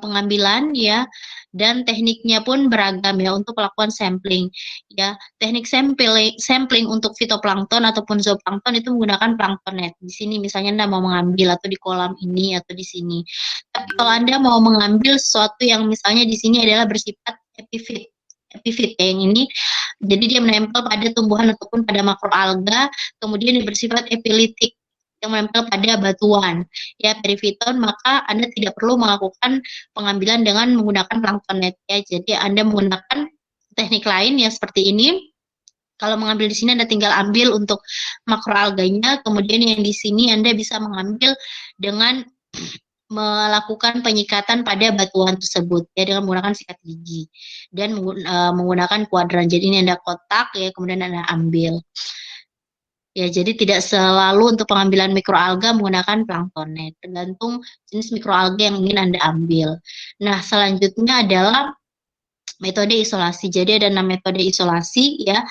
pengambilan ya, dan tekniknya pun beragam ya untuk melakukan sampling ya. Teknik sampling untuk fitoplankton ataupun zooplankton itu menggunakan plankton net. Di sini misalnya Anda mau mengambil atau di kolam ini atau di sini. Tapi kalau Anda mau mengambil sesuatu yang misalnya di sini adalah bersifat epifit. Epifit ya, yang ini jadi dia menempel pada tumbuhan ataupun pada makroalga, kemudian dia bersifat epilitik yang menempel pada batuan ya perifiton, maka Anda tidak perlu melakukan pengambilan dengan menggunakan plankton net ya. Jadi Anda menggunakan teknik lain ya seperti ini. Kalau mengambil di sini Anda tinggal ambil untuk makroalganya, kemudian yang di sini Anda bisa mengambil dengan melakukan penyikatan pada batuan tersebut ya dengan menggunakan sikat gigi dan menggunakan kuadran. Jadi ini Anda kotak ya, kemudian Anda ambil. Ya, jadi tidak selalu untuk pengambilan mikroalga menggunakan plankton net, tergantung jenis mikroalga yang ingin Anda ambil. Nah, selanjutnya adalah metode isolasi. Jadi ada 6 metode isolasi ya,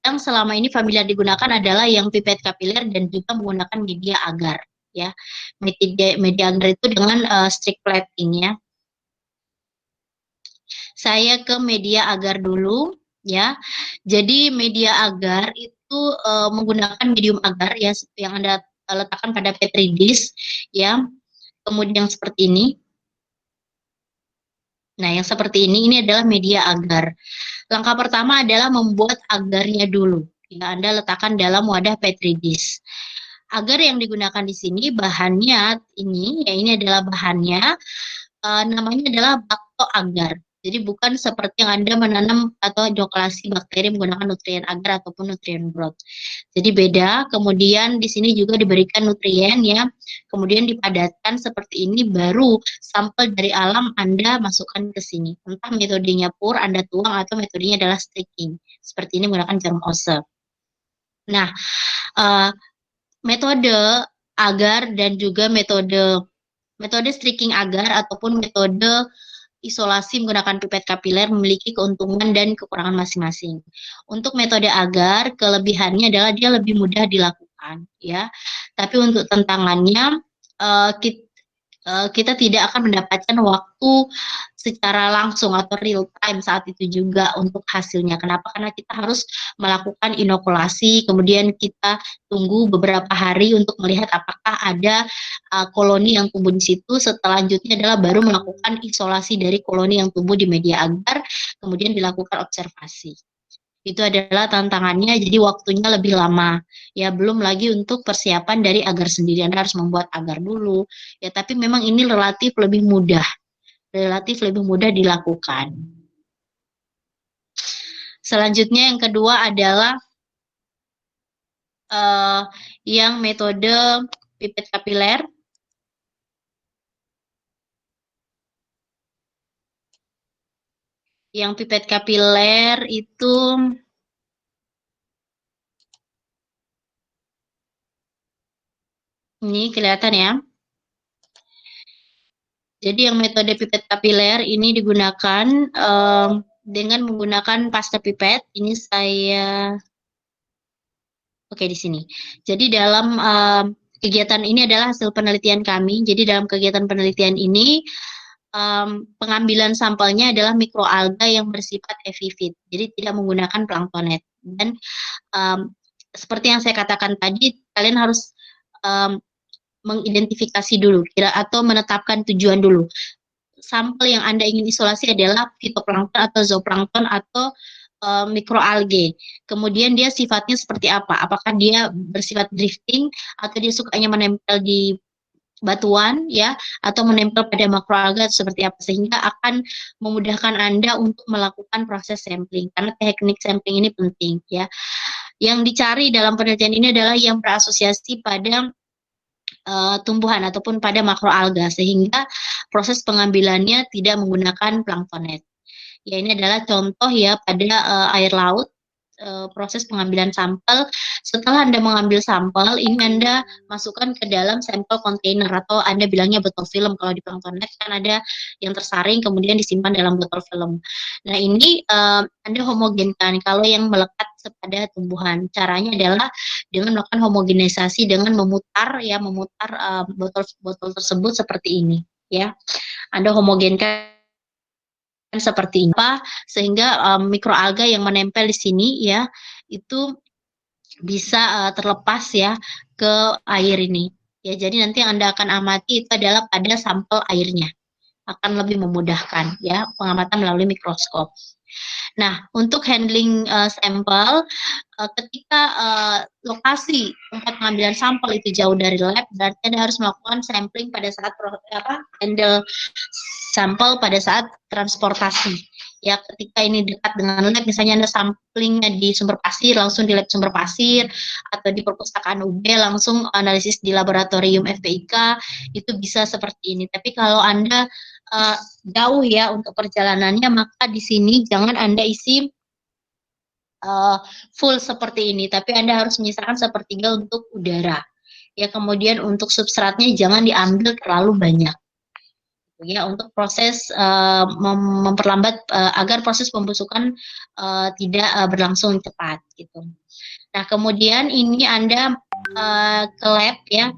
yang selama ini familiar digunakan adalah yang pipet kapiler dan juga menggunakan media agar ya. Media agar itu dengan strict plating ya. Saya ke media agar dulu ya. Jadi media agar itu menggunakan medium agar ya yang Anda letakkan pada petri dish ya. Kemudian seperti ini. Nah, yang seperti ini adalah media agar. Langkah pertama adalah membuat agarnya dulu. Ya, Anda letakkan dalam wadah petri dish. Agar yang digunakan di sini bahannya ini, ya ini adalah bahannya, namanya adalah bakto agar. Jadi bukan seperti yang Anda menanam atau inokulasi bakteri menggunakan nutrien agar ataupun nutrien broth. Jadi beda, kemudian di sini juga diberikan nutrien ya, kemudian dipadatkan seperti ini, baru sampel dari alam Anda masukkan ke sini. Entah metodenya pur, Anda tuang, atau metodenya adalah streaking. Seperti ini menggunakan jarum ose. Nah, metode agar dan juga metode streaking agar ataupun metode isolasi menggunakan pipet kapiler memiliki keuntungan dan kekurangan masing-masing. Untuk metode agar, kelebihannya adalah dia lebih mudah dilakukan, ya. Tapi untuk tantangannya, kita tidak akan mendapatkan waktu secara langsung atau real time saat itu juga untuk hasilnya. Kenapa? Karena kita harus melakukan inokulasi, kemudian kita tunggu beberapa hari untuk melihat apakah ada koloni yang tumbuh di situ. Selanjutnya adalah baru melakukan isolasi dari koloni yang tumbuh di media agar, kemudian dilakukan observasi. Itu adalah tantangannya, jadi waktunya lebih lama. Ya, belum lagi untuk persiapan dari agar sendiri. Anda harus membuat agar dulu. Ya, tapi memang ini relatif lebih mudah dilakukan. Selanjutnya yang kedua adalah yang metode pipet kapiler. Yang pipet kapiler itu ini kelihatan ya. Jadi yang metode pipet kapiler ini digunakan dengan menggunakan pasta pipet. Ini saya oke di sini. Jadi dalam kegiatan ini adalah hasil penelitian kami. Jadi dalam kegiatan penelitian ini pengambilan sampelnya adalah mikroalga yang bersifat epifit, jadi tidak menggunakan plankton net. Dan seperti yang saya katakan tadi, kalian harus mengidentifikasi dulu atau menetapkan tujuan dulu. Sampel yang Anda ingin isolasi adalah fitoplankton atau zooplankton atau mikroalgae. Kemudian dia sifatnya seperti apa? Apakah dia bersifat drifting atau dia sukanya menempel di batuan ya, atau menempel pada makroalga seperti apa, sehingga akan memudahkan Anda untuk melakukan proses sampling, karena teknik sampling ini penting ya. Yang dicari dalam penelitian ini adalah yang berasosiasi pada tumbuhan ataupun pada makroalga, sehingga proses pengambilannya tidak menggunakan plankton net. Ya, ini adalah contoh ya pada air laut. Proses pengambilan sampel. Setelah Anda mengambil sampel, ini Anda masukkan ke dalam sampel kontainer atau Anda bilangnya botol film. Kalau di plankton net kan ada yang tersaring kemudian disimpan dalam botol film. Nah, ini Anda homogenkan kalau yang melekat pada tumbuhan. Caranya adalah dengan melakukan homogenisasi dengan memutar botol tersebut seperti ini ya. Anda homogenkan seperti ini, sehingga mikroalga yang menempel di sini ya itu bisa terlepas ya ke air ini. Ya, jadi nanti yang Anda akan amati itu adalah pada sampel airnya. Akan lebih memudahkan ya pengamatan melalui mikroskop. Nah, untuk handling sampel, ketika lokasi tempat pengambilan sampel itu jauh dari lab, berarti Anda harus melakukan sampling pada saat handle sampel pada saat transportasi. Ya, ketika ini dekat dengan lab, misalnya Anda samplingnya di Sumber Pasir, langsung di lab Sumber Pasir, atau di perpustakaan UB, langsung analisis di laboratorium FPIK, itu bisa seperti ini. Tapi kalau Anda jauh ya untuk perjalanannya, maka di sini jangan Anda isi full seperti ini, tapi Anda harus menyisakan sepertiga untuk udara. Ya, kemudian untuk substratnya jangan diambil terlalu banyak. Ya, untuk proses memperlambat agar proses pembusukan tidak berlangsung cepat gitu. Nah, kemudian ini Anda ke lab ya.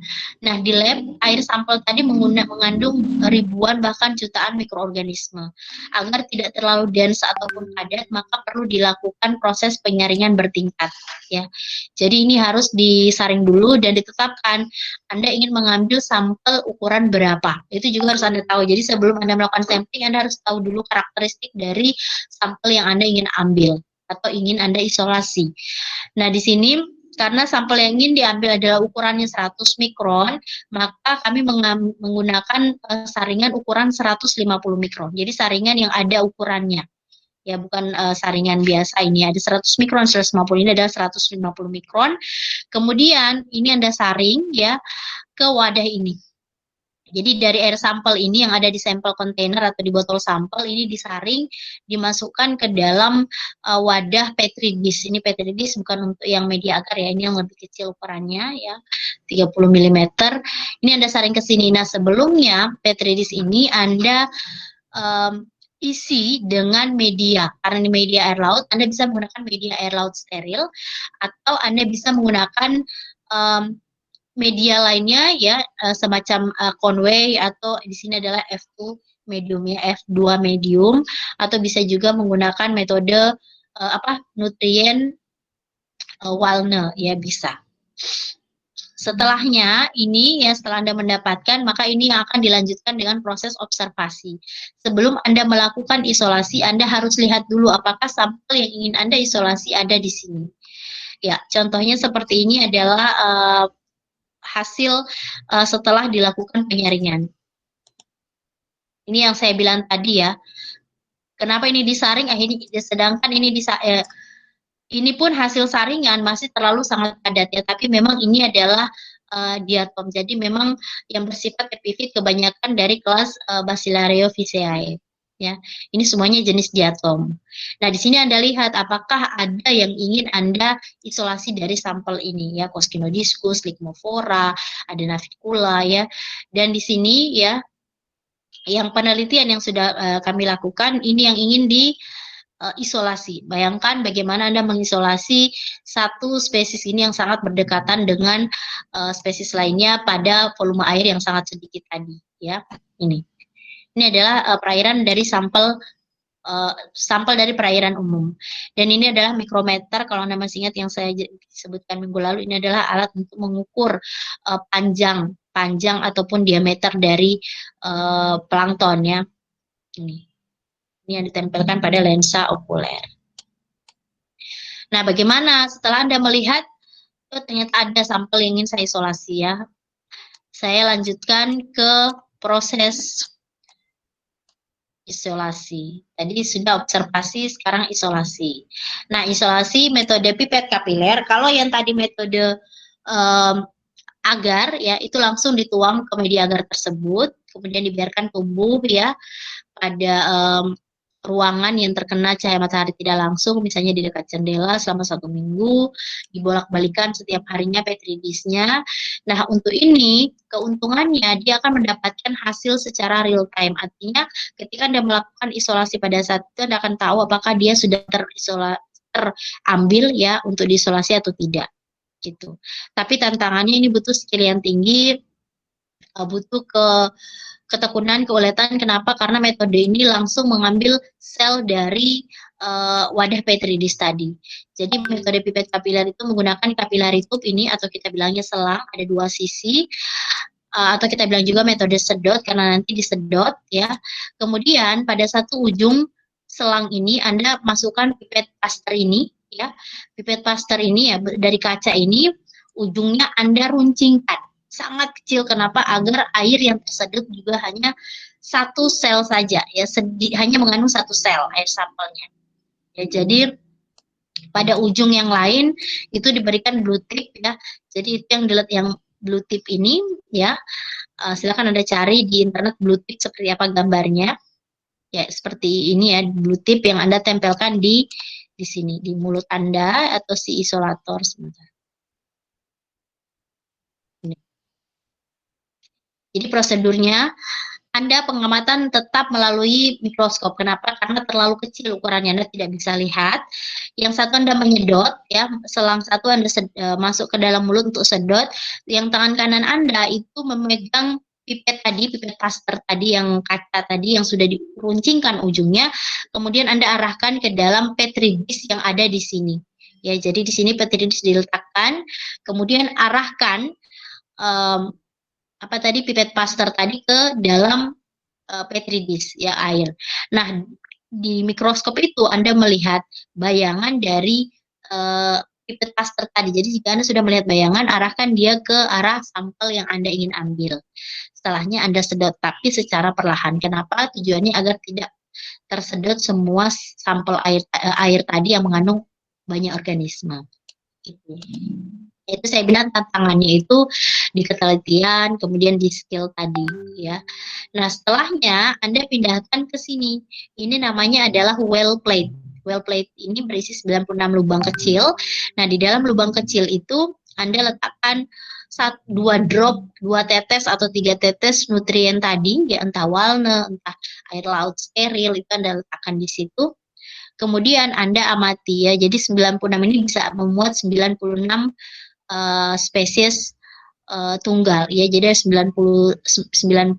Nah, di lab air sampel tadi mengandung ribuan bahkan jutaan mikroorganisme. Agar tidak terlalu dense ataupun padat, maka perlu dilakukan proses penyaringan bertingkat ya. Jadi ini harus disaring dulu dan ditetapkan Anda ingin mengambil sampel ukuran berapa. Itu juga harus Anda tahu. Jadi sebelum Anda melakukan sampling, Anda harus tahu dulu karakteristik dari sampel yang Anda ingin ambil atau ingin Anda isolasi. Nah, di sini karena sampel yang ingin diambil adalah ukurannya 100 mikron, maka kami menggunakan saringan ukuran 150 mikron. Jadi saringan yang ada ukurannya. Ya, bukan saringan biasa ini. Ada 100 mikron, 150 ini adalah 150 mikron. Kemudian ini Anda saring ya ke wadah ini. Jadi dari air sampel ini yang ada di sampel kontainer atau di botol sampel ini disaring, dimasukkan ke dalam wadah Petri dish. Ini Petri dish bukan untuk yang media agar ya, ini yang lebih kecil ukurannya ya, 30 mm. Ini Anda saring ke sini. Nah, sebelumnya Petri dish ini Anda isi dengan media. Karena ini media air laut, Anda bisa menggunakan media air laut steril atau Anda bisa menggunakan media lainnya ya, semacam Conway atau di sini adalah F2 medium ya, F2 medium, atau bisa juga menggunakan metode nutrien Walne ya, bisa. Setelahnya ini ya, setelah Anda mendapatkan, maka ini yang akan dilanjutkan dengan proses observasi. Sebelum Anda melakukan isolasi, Anda harus lihat dulu apakah sampel yang ingin Anda isolasi ada di sini. Ya, contohnya seperti ini adalah hasil setelah dilakukan penyaringan. Ini yang saya bilang tadi ya. Kenapa ini disaring? Sedangkan ini pun hasil saringan masih terlalu sangat padat ya. Tapi memang ini adalah diatom. Jadi memang yang bersifat epifit kebanyakan dari kelas Bacillariophyceae. Ya, ini semuanya jenis diatom. Nah, di sini Anda lihat apakah ada yang ingin Anda isolasi dari sampel ini ya, Coscinodiscus, Ligmophora, Adenavicula ya. Dan di sini ya, yang penelitian yang sudah kami lakukan ini yang ingin diisolasi. Bayangkan bagaimana Anda mengisolasi satu spesies ini yang sangat berdekatan dengan spesies lainnya pada volume air yang sangat sedikit tadi ya. Ini adalah perairan dari sampel dari perairan umum. Dan ini adalah mikrometer, kalau Anda masih ingat yang saya sebutkan minggu lalu, ini adalah alat untuk mengukur panjang ataupun diameter dari plankton ya. Ini yang ditempelkan pada lensa okuler. Nah, bagaimana setelah Anda melihat ternyata ada sampel yang ingin saya isolasi ya. Saya lanjutkan ke proses isolasi. Tadi sudah observasi, sekarang isolasi. Nah, isolasi metode pipet kapiler. Kalau yang tadi metode agar ya, itu langsung dituang ke media agar tersebut, kemudian dibiarkan tumbuh ya pada ruangan yang terkena cahaya matahari tidak langsung, misalnya di dekat jendela selama 1 minggu, dibolak-balikan setiap harinya Petri dish-nya. Nah, untuk ini, keuntungannya dia akan mendapatkan hasil secara real time. Artinya, ketika Anda melakukan isolasi pada saat itu, Anda akan tahu apakah dia sudah terambil ya untuk diisolasi atau tidak. Gitu. Tapi tantangannya ini butuh skill yang tinggi, butuh ketekunan, keuletan. Kenapa? Karena metode ini langsung mengambil sel dari wadah Petri dish tadi. Jadi metode pipet kapiler itu menggunakan capillary tube ini, atau kita bilangnya selang, ada dua sisi, atau kita bilang juga metode sedot karena nanti disedot ya. Kemudian pada satu ujung selang ini Anda masukkan pipet pasteur ini ya. Pipet pasteur ini ya dari kaca ini, ujungnya Anda runcingkan sangat kecil. Kenapa? Agar air yang tersedot juga hanya satu sel saja ya, hanya mengandung satu sel air sampelnya. Ya, jadi pada ujung yang lain itu diberikan blue tip ya. Jadi itu yang blue tip ini ya. Silakan Anda cari di internet blue tip seperti apa gambarnya. Ya, seperti ini ya, blue tip yang Anda tempelkan di sini, di mulut Anda atau si isolator sebentar. Ini. Jadi prosedurnya Anda pengamatan tetap melalui mikroskop. Kenapa? Karena terlalu kecil ukurannya, Anda tidak bisa lihat. Yang satu Anda menyedot, ya, selang satu Anda masuk ke dalam mulut untuk sedot. Yang tangan kanan Anda itu memegang pipet tadi, pipet pasteur tadi yang kaca tadi yang sudah diruncingkan ujungnya. Kemudian Anda arahkan ke dalam Petri dish yang ada di sini. Ya, jadi di sini Petri dish diletakkan, kemudian arahkan pipet pasteur tadi ke dalam Petri dish ya, air. Nah, di mikroskop itu Anda melihat bayangan dari pipet pasteur tadi. Jadi jika Anda sudah melihat bayangan, arahkan dia ke arah sampel yang Anda ingin ambil. Setelahnya Anda sedot, tapi secara perlahan. Kenapa? Tujuannya agar tidak tersedot semua sampel air tadi yang mengandung banyak organisme. Gitu. Itu saya bilang tantangannya itu di ketelitian, kemudian di skill tadi ya. Nah, setelahnya Anda pindahkan ke sini. Ini namanya adalah well plate. Well plate ini berisi 96 lubang kecil. Nah, di dalam lubang kecil itu Anda letakkan 2 tetes atau 3 tetes nutrien tadi, ya, entah walna, entah air laut steril, itu Anda letakkan di situ. Kemudian Anda amati ya. Jadi 96 ini bisa memuat 96 spesies tunggal ya. Jadi 96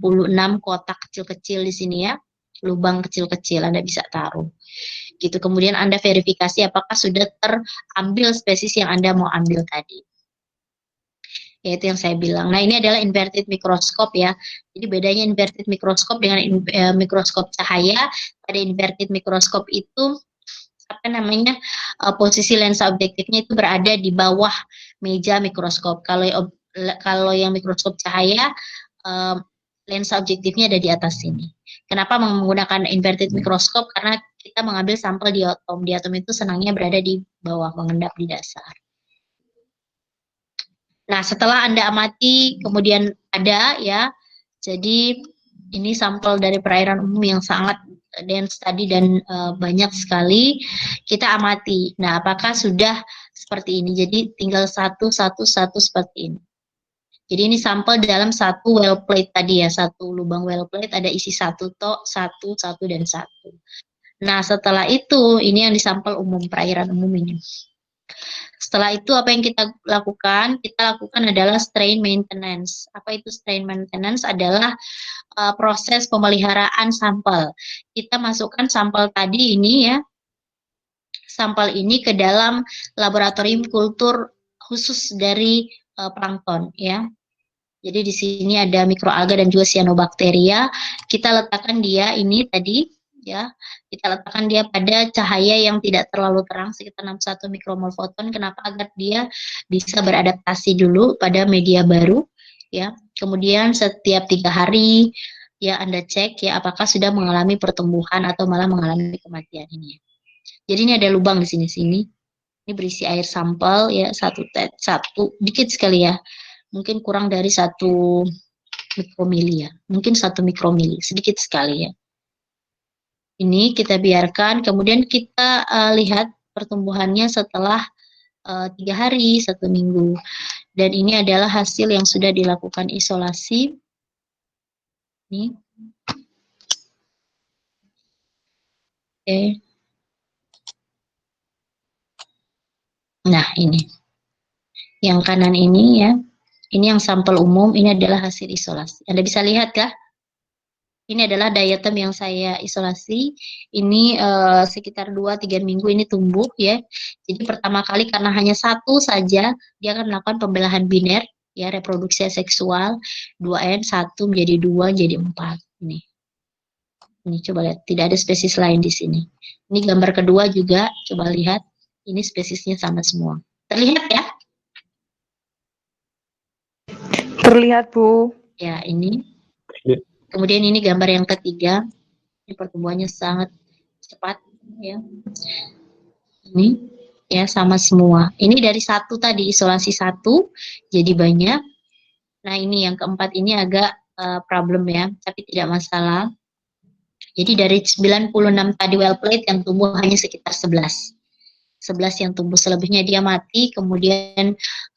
kotak kecil-kecil di sini ya, lubang kecil-kecil Anda bisa taruh gitu. Kemudian Anda verifikasi apakah sudah terambil spesies yang Anda mau ambil tadi. Ya, itu yang saya bilang. Nah, ini adalah inverted microscope ya. Jadi bedanya inverted microscope dengan mikroskop cahaya. Pada inverted microscope itu posisi lensa objektifnya itu berada di bawah meja mikroskop. Kalau yang mikroskop cahaya, lensa objektifnya ada di atas sini. Kenapa menggunakan inverted microscope? Karena kita mengambil sampel di atom. Di atom itu senangnya berada di bawah, mengendap di dasar. Nah, setelah Anda amati, kemudian ada ya, jadi ini sampel dari perairan umum yang sangat dense tadi dan banyak sekali kita amati. Nah, apakah sudah seperti ini? Jadi tinggal satu seperti ini. Jadi ini sampel dalam satu well plate tadi ya, satu lubang well plate ada isi satu dan satu. Nah, setelah itu ini yang disampel umum, perairan umum ini. Setelah itu apa yang kita lakukan? Kita lakukan adalah strain maintenance. Apa itu strain maintenance? Adalah proses pemeliharaan sampel. Kita masukkan sampel tadi ini ya, sampel ini ke dalam laboratorium kultur khusus dari plankton ya. Jadi di sini ada mikroalga dan juga cyanobacteria. Kita letakkan dia ini tadi ya. Kita letakkan dia pada cahaya yang tidak terlalu terang, sekitar 61 mikromol foton. Kenapa? Agar dia bisa beradaptasi dulu pada media baru ya. Kemudian setiap 3 hari ya Anda cek ya apakah sudah mengalami pertumbuhan atau malah mengalami kematian ini. Jadi ini ada lubang di sini. Ini berisi air sampel ya, satu dikit sekali ya. Mungkin kurang dari 1 mikromili ya. Mungkin 1 mikromili, sedikit sekali ya. Ini kita biarkan, kemudian kita lihat pertumbuhannya setelah 3 hari, 1 minggu. Dan ini adalah hasil yang sudah dilakukan isolasi. Ini. Oke. Nah, ini. Yang kanan ini ya. Ini yang sampel umum, ini adalah hasil isolasi. Anda bisa lihat kah? Ini adalah diatom yang saya isolasi. Ini sekitar 2-3 minggu ini tumbuh ya. Jadi pertama kali karena hanya satu saja, dia akan melakukan pembelahan biner, ya reproduksi seksual. 2N, satu menjadi dua, jadi empat. Ini coba lihat, tidak ada spesies lain di sini. Ini gambar kedua juga, coba lihat. Ini spesiesnya sama semua. Terlihat ya? Terlihat, Bu. Ya, ini. Kemudian ini gambar yang ketiga. Ini pertumbuhannya sangat cepat ya. Ini ya sama semua. Ini dari satu tadi isolasi satu jadi banyak. Nah, ini yang keempat ini agak problem ya, tapi tidak masalah. Jadi dari 96 tadi well plate yang tumbuh hanya sekitar 11. 11 yang tumbuh, selebihnya dia mati. Kemudian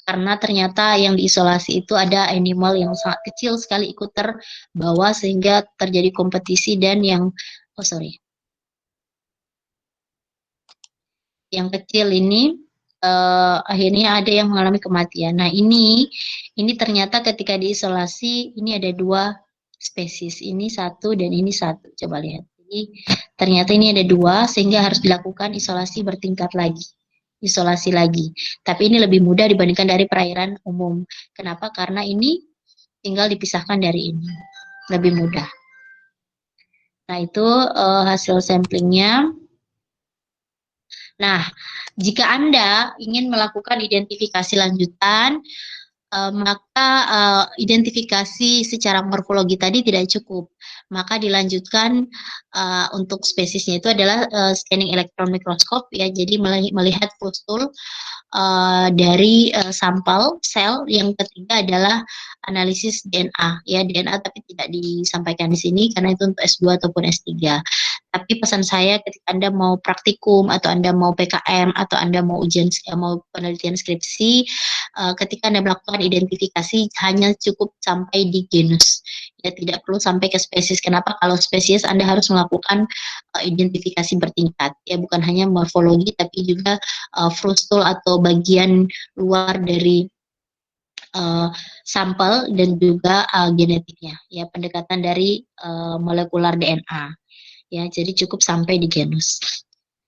karena ternyata yang diisolasi itu ada animal yang sangat kecil sekali ikut terbawa sehingga terjadi kompetisi dan yang yang kecil ini akhirnya ada yang mengalami kematian. Nah, ini ternyata ketika diisolasi ini ada dua spesies, ini satu dan ini satu. Coba lihat. Jadi ternyata ini ada dua sehingga harus dilakukan isolasi bertingkat lagi. Isolasi lagi. Tapi ini lebih mudah dibandingkan dari perairan umum. Kenapa? Karena ini tinggal dipisahkan dari ini. Lebih mudah. Nah, itu hasil samplingnya. Nah, jika Anda ingin melakukan identifikasi lanjutan, maka identifikasi secara morfologi tadi tidak cukup. Maka dilanjutkan untuk spesiesnya itu adalah scanning elektron mikroskop ya. Jadi melihat postur dari sampel sel. Yang ketiga adalah analisis DNA ya, DNA tapi tidak disampaikan di sini karena itu untuk S2 ataupun S3. Tapi pesan saya ketika Anda mau praktikum atau Anda mau PKM atau Anda mau ujian mau penelitian skripsi, ketika Anda melakukan identifikasi hanya cukup sampai di genus. Ya, tidak perlu sampai ke spesies. Kenapa? Kalau spesies Anda harus melakukan identifikasi bertingkat. Ya, bukan hanya morfologi tapi juga frustul atau bagian luar dari sampel dan juga genetiknya. Ya, pendekatan dari molekular DNA. Ya, jadi cukup sampai di genus.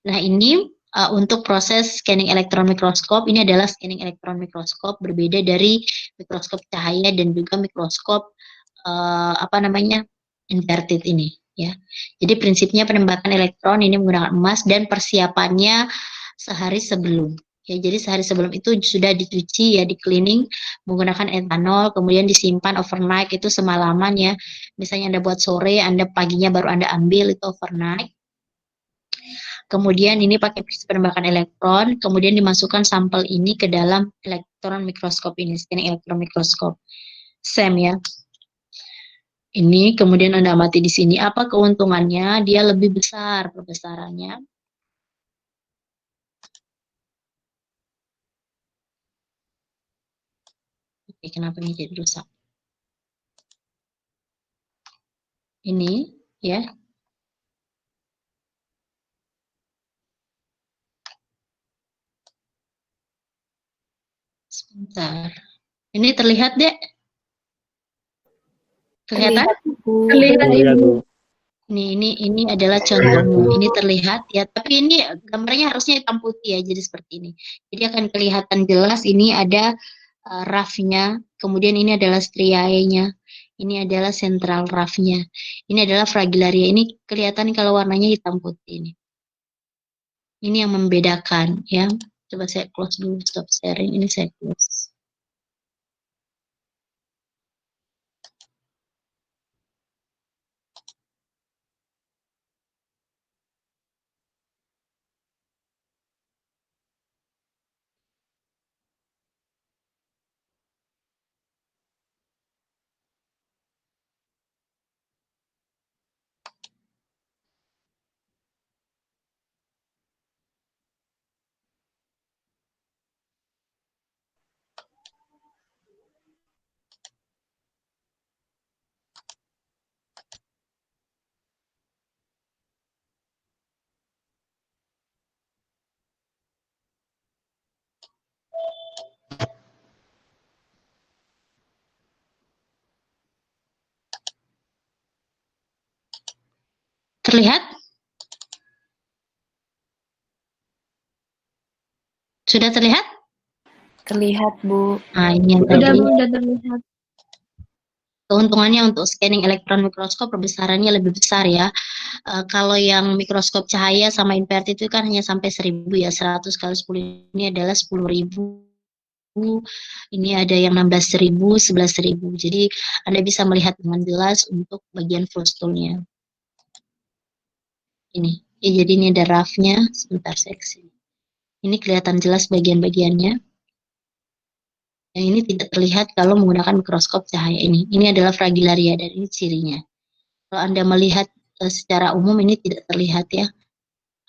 Nah, ini untuk proses scanning elektron mikroskop, ini adalah scanning elektron mikroskop berbeda dari mikroskop cahaya dan juga mikroskop inverted ini ya. Jadi prinsipnya penembatan elektron ini menggunakan emas dan persiapannya sehari sebelum. Ya, jadi sehari sebelum itu sudah dicuci ya, di cleaning menggunakan etanol, kemudian disimpan overnight itu semalaman ya. Misalnya Anda buat sore, Anda paginya baru Anda ambil itu overnight. Kemudian ini pakai penembakan elektron, kemudian dimasukkan sampel ini ke dalam elektron mikroskop ini, scanning elektron mikroskop. SEM ya. Ini kemudian Anda amati di sini apa keuntungannya? Dia lebih besar perbesarannya. Oke, kenapa ini jadi rusak? Ini ya. Sebentar. Ini terlihat, Dek? Kelihatan? Terlihat, Ibu. Ini adalah contohnya. Ini terlihat ya, tapi ini gambarnya harusnya hitam putih ya, jadi seperti ini. Jadi akan kelihatan jelas ini ada roughnya, kemudian ini adalah striae-nya. Ini adalah central roughnya. Ini adalah fragillaria. Ini kelihatan kalau warnanya hitam putih ini. Ini yang membedakan ya. Coba saya close dulu, stop sharing. Ini saya close. Terlihat? Sudah terlihat? Terlihat, Bu. Nah, ini yang Sudah, tadi. Bu, sudah terlihat. Keuntungannya untuk scanning elektron mikroskop perbesarannya lebih besar ya. Kalau yang mikroskop cahaya sama infrared itu kan hanya sampai 1000 ya, 100 kali 10 ini adalah 10.000. Ini ada yang 16.000, 11.000. Jadi Anda bisa melihat dengan jelas untuk bagian full stool-nya. Ini. Ya, jadi ini ada roughnya. Sebentar seksi. Ini kelihatan jelas bagian-bagiannya. Yang ini tidak terlihat kalau menggunakan mikroskop cahaya ini. Ini adalah fragilaria dan ini cirinya. Kalau Anda melihat secara umum ini tidak terlihat ya.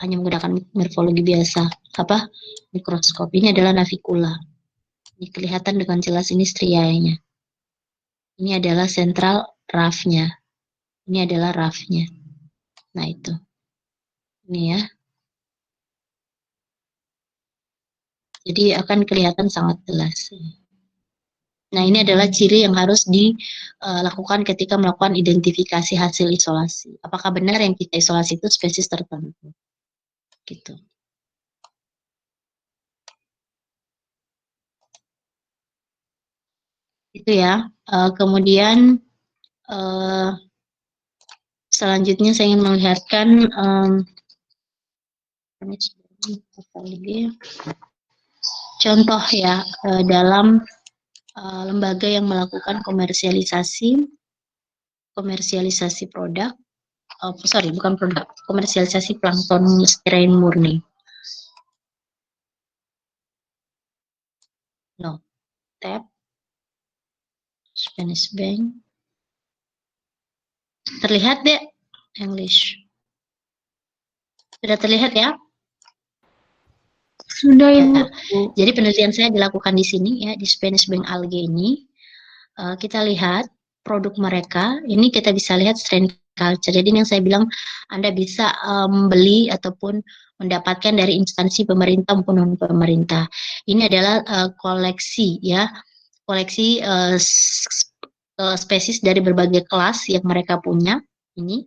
Hanya menggunakan morfologi biasa. Mikroskop. Ini adalah navicula. Ini kelihatan dengan jelas ini strianya. Ini adalah central roughnya. Ini adalah roughnya. Nah itu. Ini ya. Jadi akan kelihatan sangat jelas. Nah ini adalah ciri yang harus dilakukan ketika melakukan identifikasi hasil isolasi. Apakah benar yang kita isolasi itu spesies tertentu? Gitu. Itu ya. Kemudian selanjutnya saya ingin melihatkan contoh ya dalam lembaga yang melakukan komersialisasi produk, bukan produk, komersialisasi plankton stirain murni. No, tab, Spanish Bank. Terlihat deh, English. Sudah terlihat ya? Sudah, Ibu. Ya. Jadi penelitian saya dilakukan di sini ya, di Spanish Bank Algae ini. Kita lihat produk mereka, ini kita bisa lihat strain culture. Jadi yang saya bilang, Anda bisa membeli ataupun mendapatkan dari instansi pemerintah maupun non-pemerintah. Ini adalah koleksi ya, koleksi spesies dari berbagai kelas yang mereka punya. Ini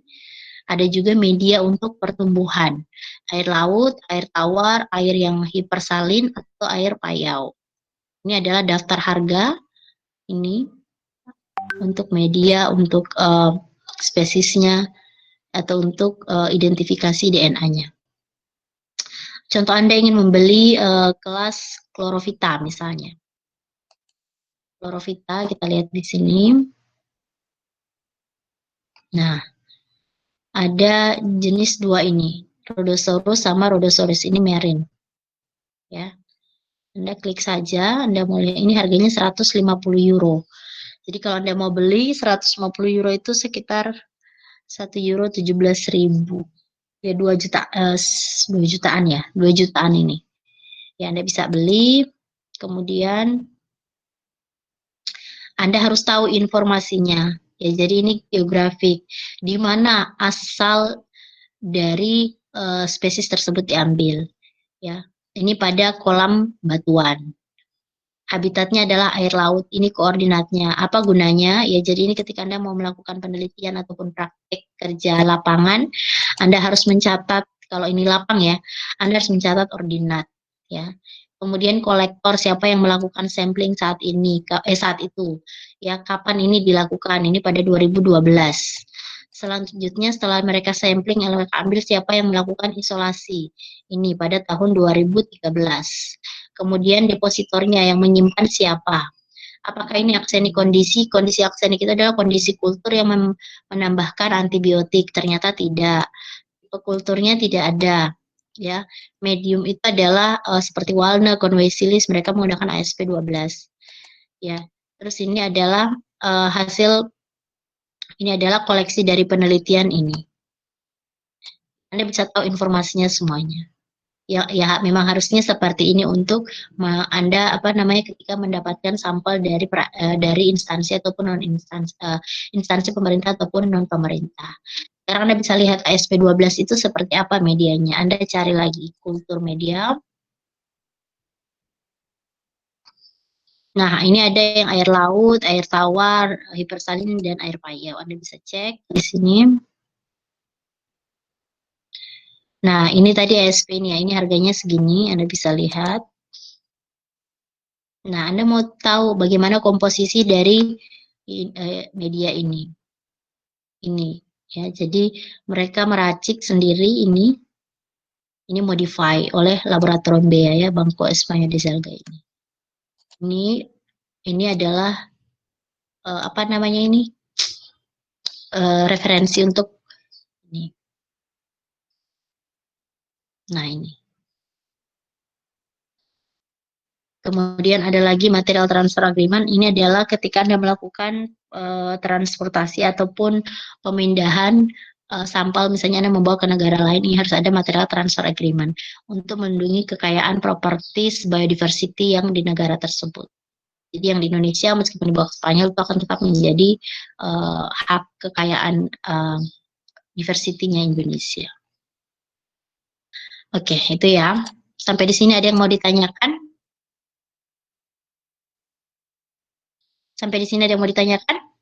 ada juga media untuk pertumbuhan, air laut, air tawar, air yang hipersalin atau air payau. Ini adalah daftar harga ini untuk media, untuk spesiesnya atau untuk identifikasi DNA-nya. Contoh Anda ingin membeli kelas Chlorophyta misalnya. Chlorophyta kita lihat di sini. Nah, ada jenis dua ini, Rhodosaurus sama Rhodosaurus ini marine. Ya. Anda klik saja, Anda mau lihat ini harganya 150 euro. Jadi kalau Anda mau beli 150 euro itu sekitar 1 euro 17.000. Ya 2 jutaan ya, 2 jutaan ini. Ya Anda bisa beli, kemudian Anda harus tahu informasinya. Ya jadi ini geografik, di mana asal dari spesies tersebut diambil. Ya, ini pada kolam batuan. Habitatnya adalah air laut. Ini koordinatnya. Apa gunanya? Ya, jadi ini ketika Anda mau melakukan penelitian ataupun praktik kerja lapangan, Anda harus mencatat, kalau ini lapang ya, Anda harus mencatat ordinat. Ya. Kemudian kolektor, siapa yang melakukan sampling saat itu. Ya, kapan ini dilakukan? Ini pada 2012. Selanjutnya setelah mereka sampling, mereka ambil siapa yang melakukan isolasi. Ini pada tahun 2013. Kemudian depositornya yang menyimpan siapa. Apakah ini aksenik kondisi? Kondisi aksenik itu adalah kondisi kultur yang menambahkan antibiotik. Ternyata tidak. Kulturnya tidak ada. Ya, medium itu adalah seperti Walna, Convacilis, mereka menggunakan ASP 12. Ya, terus ini adalah ini adalah koleksi dari penelitian ini. Anda bisa tahu informasinya semuanya. Ya memang harusnya seperti ini untuk Anda ketika mendapatkan sampel dari instansi ataupun non instansi pemerintah ataupun non pemerintah. Sekarang Anda bisa lihat ASP 12 itu seperti apa medianya. Anda cari lagi kultur media. Nah, ini ada yang air laut, air tawar, hipersalin dan air payau. Anda bisa cek di sini. Nah, ini tadi ASP-nya, ini harganya segini, Anda bisa lihat. Nah, Anda mau tahu bagaimana komposisi dari media ini. Ini, ya. Jadi mereka meracik sendiri ini modify oleh laboratorium Bea ya, Banco España de Selga ini. Ini adalah apa namanya ini? Referensi untuk ini. Nah, ini. Kemudian ada lagi material transfer agreement. Ini adalah ketika Anda melakukan transportasi ataupun pemindahan sampel, misalnya Anda membawa ke negara lain, ini harus ada material transfer agreement untuk melindungi kekayaan properties biodiversity yang di negara tersebut. Jadi yang di Indonesia meskipun dibawa ke Spanyol itu akan tetap menjadi hak kekayaan diversity-nya Indonesia. Oke, itu ya. Sampai di sini ada yang mau ditanyakan? Sampai di sini ada yang mau ditanyakan?